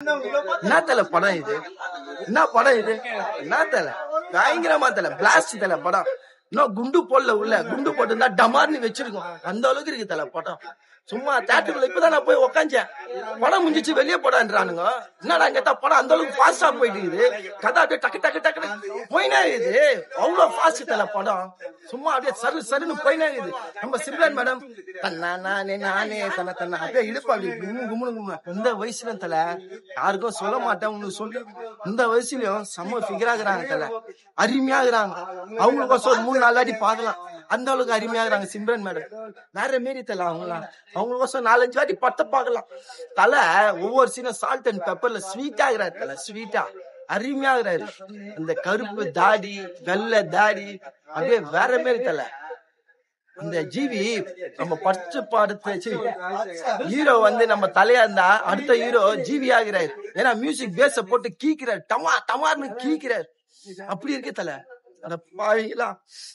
என்ன தல படம் இது? என்ன படம் இது? என்ன தல பயங்கரமா தல பிளாஸ்ட் தல படம். இன்னும் குண்டு போடல, உள்ள குண்டு போட்டு இருந்தா டமார்னு வச்சிருக்கோம். அந்த அளவுக்கு இருக்கு தல படம். சும்மா தியேட்டர்ல இப்பதான் நான் போய் உக்காஞ்சேன். படம் முடிஞ்சிச்சு, வெளியே போடான்றானுங்க. என்னடா கேட்டா படம் அந்த அளவுக்கு ஃபாஸ்டா போயிட்டு இருக்குது. கதை அப்படியே டக்கு டக்கு டக்கு போயினே இருக்குது. அவ்வளவு ஃபாஸ்ட் தல படம். சும்மா அப்படியே சரு சருன்னு போயினே இருக்குது. நம்ம சிம்ரன் மேடம் நானே நானே தன தன்ன அப்படியே இடுப்பு அப்படி கும்முன்னு இந்த வயசுல தல யாருக்கும் சொல்ல மாட்டேன். உங்களுக்கு சொல்லு, இந்த வயசுலயும் செம்ம ஃபிகராகிறாங்க தல, அருமையாகிறாங்க. அவங்களுக்கோசம் ஒரு 3-4 வாட்டி பாக்கலாம். அந்த அளவுக்கு அருமையாகிறாங்க சிம்ரன் மேடம். வேற மாரி தல அவங்களுக்கோசம் 4-5 வாட்டி பத்த பாக்கலாம் தல. ஒவ்வொரு சீனும் சால்ட் அண்ட் பெப்பர்ல ஸ்வீட் ஆகிறாரு தல, ஸ்வீட்டா அருமையாகிறாரு. அந்த கருப்பு தாடி, வெள்ளை தாடி அப்படியே வேற மாரி தல. இந்த ஜிவி நம்ம பச்சை பாடத்தை ஹீரோ வந்து நம்ம தலையா இருந்தா அடுத்த ஹீரோ ஜிவி ஆகிறாரு. ஏன்னா மியூசிக் பேஸ போட்டு கீக்கிறார், டமா டமார்னு கீக்கிறார். அப்படி இருக்கு தல. பாவீங்களா,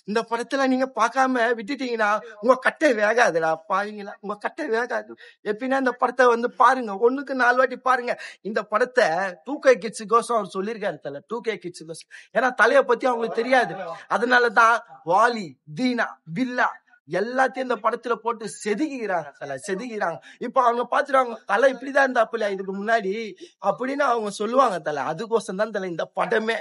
இந்த படத்துல நீங்க பாக்காம விட்டுட்டீங்கன்னா உங்க கட்டை வேகாதுடா பாவீங்களா, உங்க கட்டை வேகாது. எப்படின்னா இந்த படத்தை வந்து பாருங்க, 1க்கு 4 வாட்டி பாருங்க. இந்த படத்தை 2K கிட்ஸ் கோசம் அவர் சொல்லியிருக்காரு தல, 2K கிட்ஸ் கோசம். ஏன்னா தலைய பத்தி அவங்களுக்கு தெரியாது. அதனாலதான் வாலி, தீனா, பில்லா எல்லாத்தையும் இந்த படத்துல போட்டு செதுக்கிறாங்க தல, செதுக்கிறாங்க. இப்ப அவங்க பாத்துருவாங்க தலை இப்படிதான் இருந்தாப்புல இதுக்கு முன்னாடி அப்படின்னு அவங்க சொல்லுவாங்க தல. அதுக்கோசம் தான் தல இந்த படமே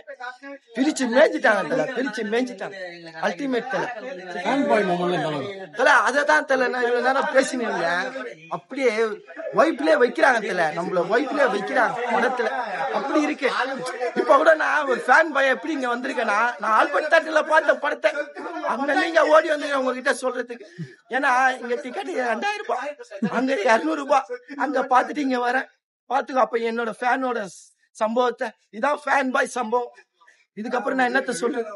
பிரிச்சு மேய்ஞ்சிட்டாங்க தல, பிரிச்சு மேய்ஞ்சிட்டாங்க. அல்டிமேட் தல தல. அததான் தல நான் இவ்வளவு நேரம் பேசினேன். அப்படியே வைப்லயே வைக்கிறாங்க தல, நம்மள வைப்லயே வைக்கிறாங்க படத்துல. அப்படி இருக்கு. இப்ப கூட நான் ஒரு ஃபேன் பாய் எப்படி இங்க வந்திருக்கேன்னா, நான் ஆல்பர்ட் தியேட்டர்ல பார்த்த படத்தை அங்க நீங்க ஓடி வந்து உங்ககிட்ட சொல்றதுக்கு. ஏன்னா இங்க டிக்கெட் 2000 ரூபாய், அங்க 200 ரூபாய். அங்க பாத்துட்டு இங்க வரேன் பாத்துக்கோ. அப்ப என்னோட ஃபேனோட சம்பவத்தை, இதான் ஃபேன் பாய் சம்பவம். இதுக்கப்புறம் நான் என்னத்த சொல்றேன்?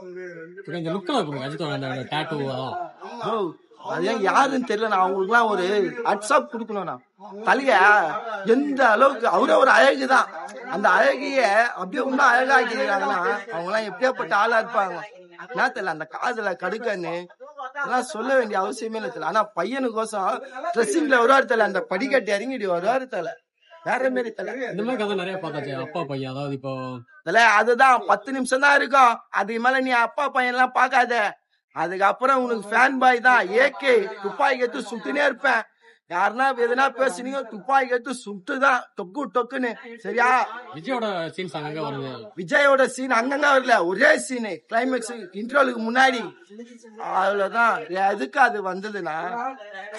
அது யாருன்னு தெரியல. நான் அவங்களுக்கு எல்லாம் ஒரு வாட்ஸ்அப் கொடுக்கணும். நான் தலைய எந்த அளவுக்கு அவரே ஒரு அழகுதான். அந்த அழகிய அப்படியே இன்னும் அழகாக்கிக்கிறாங்கன்னா அவங்க எல்லாம் எப்படியாப்பட்ட ஆளா இருப்பாங்க என்ன தெரியல. அந்த காதுல கடுக்கன்னு அதெல்லாம் சொல்ல வேண்டிய அவசியமே இல்லை தெரியல. ஆனா பையனுக்கோசம் ட்ரெஸ்ஸிங்ல வருவாரு தல, அந்த படிக்கட்டு இறங்கிட்டு வருவாரு தல, வேற மாரி தல. இந்த மாதிரி கதை நிறைய பார்த்தாச்சு. அப்பா பையன், அதாவது இப்போ தல அதுதான் 10 நிமிஷம் தான் இருக்கும். அதுக்கு மேல நீ அப்பா பையன் எல்லாம் பாக்காத. அதுக்கப்புறம் உனக்கு ஃபேன் பாய் தான். ஏகே துப்பாக்கி எடுத்து சுட்டுனே இருப்பேன். யாருன்னா எதுனா பேசுனீங்க துப்பாக்கி எடுத்து சுட்டுதான் டொக்கு டொக்குன்னு. சரியா? விஜயோட சீன்ஸ் அங்கங்க வருது. விஜயோட சீன் அங்கங்க வரல, ஒரே சீனு கிளைமேக்ஸ் இன்ட்ரோலுக்கு முன்னாடி. அவ்வளவுதான். எதுக்கு அது வந்ததுன்னா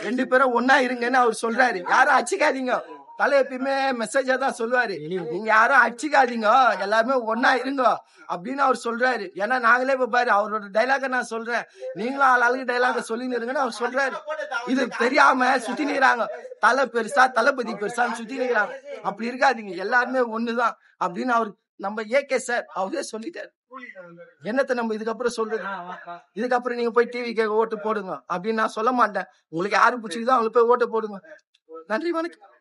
2 பேரும் ஒன்னா இருங்கன்னு அவர் சொல்றாரு. யாரும் அடிச்சுக்காதீங்க தலை, எப்பயுமே மெசேஜா தான் சொல்லுவாரு. நீங்க யாரும் அடிச்சுக்காதீங்க, எல்லாருமே ஒன்னா இருங்க அப்படின்னு அவர் சொல்றாரு. ஏன்னா நாங்களே இப்ப பாரு அவரோட டைலாக நான் சொல்றேன், நீங்களும் ஆளுக்கு டைலாக சொல்லின்னு இருங்கன்னு அவர் சொல்றாரு. இது தெரியாம சுத்தி நிக்கிறாங்க, தலை பெருசா தளபதி பெருசான்னு சுத்தி நிக்கிறாங்க. அப்படி இருக்காதீங்க, எல்லாருமே ஒண்ணுதான் அப்படின்னு அவர் நம்ம ஏகே சார் அவரே சொல்லிட்டாரு. என்னத்த நம்ம இதுக்கப்புறம் சொல்றது? இதுக்கப்புறம் நீங்க போய் டிவிக்கு ஓட்டு போடுங்க அப்படின்னு நான் சொல்ல மாட்டேன். உங்களுக்கு யாரு பிடிச்சிருக்கோ அவங்களுக்கு போய் ஓட்டு போடுங்க. நன்றி, வணக்கம்.